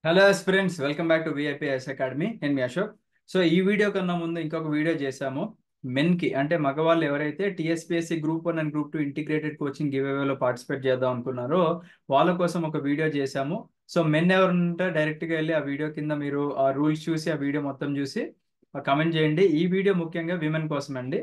Hello friends, welcome back to VIPS academy. నేను మీ Ashok. So ఈ వీడియో కన్నా ముందు ఇంకొక వీడియో చేశాము. మెన్కి అంటే మగవాళ్ళు ఎవరైతే TSPSC group 1 and group 2 integrated coaching give అవేలో పార్టిసిపేట్ చేద్దాం అనుకున్నారో వాళ్ళ కోసం ఒక వీడియో చేశాము. సో మెన్ ఎవరు ఉంటే డైరెక్ట్గా వెళ్ళి ఆ వీడియో కింద మీరు ఆ రూల్స్ చూసి ఆ వీడియో మొత్తం చూసి కమెంట్ చేయండి. ఈ వీడియో ముఖ్యంగా విమెన్ కోసం అండి.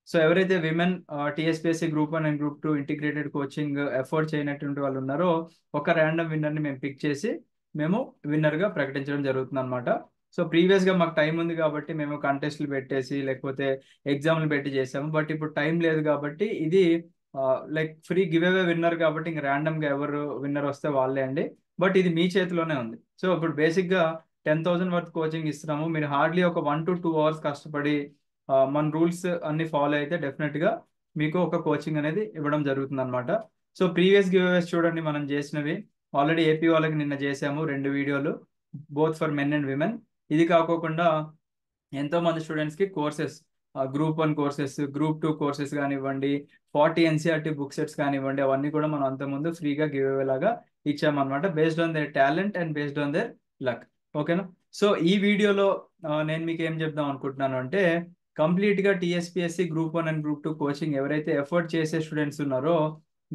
సో ఎవరైతే women TSPSC group 1 and group 2 integrated coaching afford చేయనటువంటి వాళ్ళు ఉన్నారో ఒక ర్యాండమ్ విన్నర్ని మేము పిక్ చేసి మేము విన్నర్గా ప్రకటించడం జరుగుతుంది అనమాట. సో ప్రీవియస్గా మాకు టైం ఉంది కాబట్టి మేము కంటెస్ట్లు పెట్టేసి లేకపోతే ఎగ్జామ్లు పెట్టి చేసాము. బట్ ఇప్పుడు టైం లేదు కాబట్టి ఇది like free give away winner కాబట్టి ఇంక ర్యాండమ్గా ఎవరు విన్నర్ వస్తే వాళ్ళే అండి. బట్ ఇది మీ చేతిలోనే ఉంది. సో ఇప్పుడు బేసిక్గా 10,000 వర్త్ కోచింగ్ ఇస్తున్నాము. మీరు హార్డ్లీ ఒక 1 to 2 hours కష్టపడి మన రూల్స్ అన్ని ఫాలో అయితే డెఫినెట్గా మీకు ఒక కోచింగ్ అనేది ఇవ్వడం జరుగుతుంది అనమాట. సో ప్రీవియస్ గివ్ అవేస్ చూడండి మనం చేసినవి. ఆల్రెడీ ఏపీ వాళ్ళకి నిన్న చేసాము 2 వీడియోలు, both for men and women. ఇది కాకోకుండా ఎంతో మంది స్టూడెంట్స్కి courses, group 1 courses, group 2 courses కానివ్వండి, 40 ఎన్సీఆర్టీ బుక్ సెట్స్ కానివ్వండి, అవన్నీ కూడా మనం అంతకుముందు ఫ్రీగా గివ్ అవే లాగా ఇచ్చామన్నమాట. Based on their talent and based on their luck. ఓకేనా? సో ఈ వీడియోలో నేను మీకు ఏం చెప్దాం అనుకుంటున్నాను అంటే కంప్లీట్గా TSPSC group 1 and group 2 coaching ఎవరైతే ఎఫర్ట్ చేసే స్టూడెంట్స్ ఉన్నారో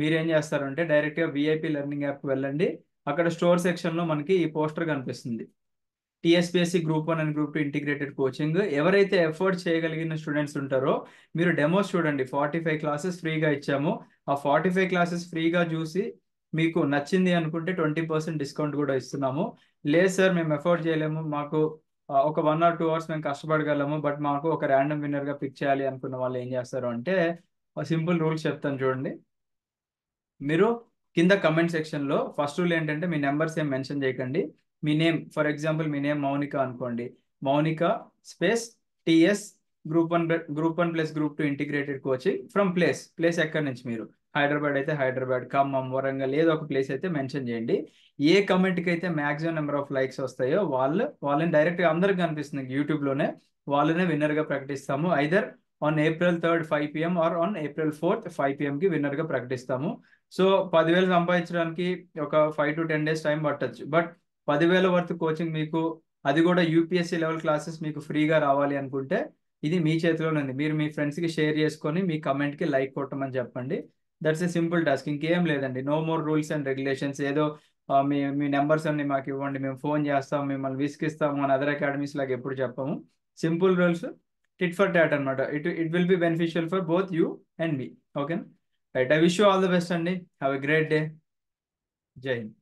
మీరేం చేస్తారంటే డైరెక్ట్గా విఐపి లెర్నింగ్ యాప్కి వెళ్ళండి. అక్కడ స్టోర్ సెక్షన్లో మనకి ఈ పోస్టర్ కనిపిస్తుంది. TSPSC group 1 and group 2 integrated coaching ఎవరైతే ఎఫోర్డ్ చేయగలిగిన స్టూడెంట్స్ ఉంటారో మీరు డెమోస్ చూడండి. 45 క్లాసెస్ ఫ్రీగా ఇచ్చాము. ఆ 45 క్లాసెస్ ఫ్రీగా చూసి మీకు నచ్చింది అనుకుంటే 20% డిస్కౌంట్ కూడా ఇస్తున్నాము. లేదు సార్ మేము ఎఫోర్డ్ చేయలేము, మాకు ఒక 1 or 2 hours మేము కష్టపడగలము, బట్ మాకు ఒక ర్యాండమ్ విన్నర్గా పిక్ చేయాలి అనుకున్న వాళ్ళు ఏం చేస్తారు అంటే సింపుల్ రూల్స్ చెప్తాను చూడండి. మీరు కింద కమెంట్ సెక్షన్లో ఫస్ట్ రూల్ ఏంటంటే మీ నెంబర్స్ ఏం మెన్షన్ చేయకండి. మీ నేమ్, ఫర్ ఎగ్జాంపుల్ మీ నేమ్ మౌనిక అనుకోండి. Mounika space TS group 1 plus group 2 integrated coaching from place ఎక్కడి నుంచి మీరు హైదరాబాద్ అయితే హైదరాబాద్, ఖమ్మం, వరంగల్ ఏదో ఒక ప్లేస్ అయితే మెన్షన్ చేయండి. ఏ కమెంట్కి అయితే మ్యాక్సిమం నెంబర్ ఆఫ్ లైక్స్ వస్తాయో వాళ్ళని డైరెక్ట్గా అందరికి కనిపిస్తుంది యూట్యూబ్లోనే, వాళ్ళనే విన్నర్గా ప్రకటిస్తాము. Either on April 3rd 5 PM or on April 4th 5 PM కి విన్నర్గా ప్రకటిస్తాము. సో 10,000 సంపాదించడానికి ఒక 5 to 10 days టైం పట్టచ్చు. బట్ 10,000 వర్త్ కోచింగ్ మీకు, అది కూడా యూపీఎస్సీ లెవెల్ క్లాసెస్ మీకు ఫ్రీగా రావాలి అనుకుంటే ఇది మీ చేతిలోనే ఉంది. మీరు మీ ఫ్రెండ్స్కి షేర్ చేసుకొని మీ కమెంట్కి లైక్ కొట్టమని చెప్పండి. దట్స్ ఎ సింపుల్ టాస్క్, ఇంకేం లేదండి. No more rules and regulations. ఏదో మీ మీ నెంబర్స్ అన్ని మాకు ఇవ్వండి, మేము ఫోన్ చేస్తాం, మిమ్మల్ని విసిగిస్తాము అని అదర్ అకాడమీస్ లాగా ఎప్పుడు చెప్పము. Simple rules, tit for tat అనమాట. It will be beneficial for both you and me. ఓకేనా? Right, I wish you all the best అండి. Have a great day. Jai Hind.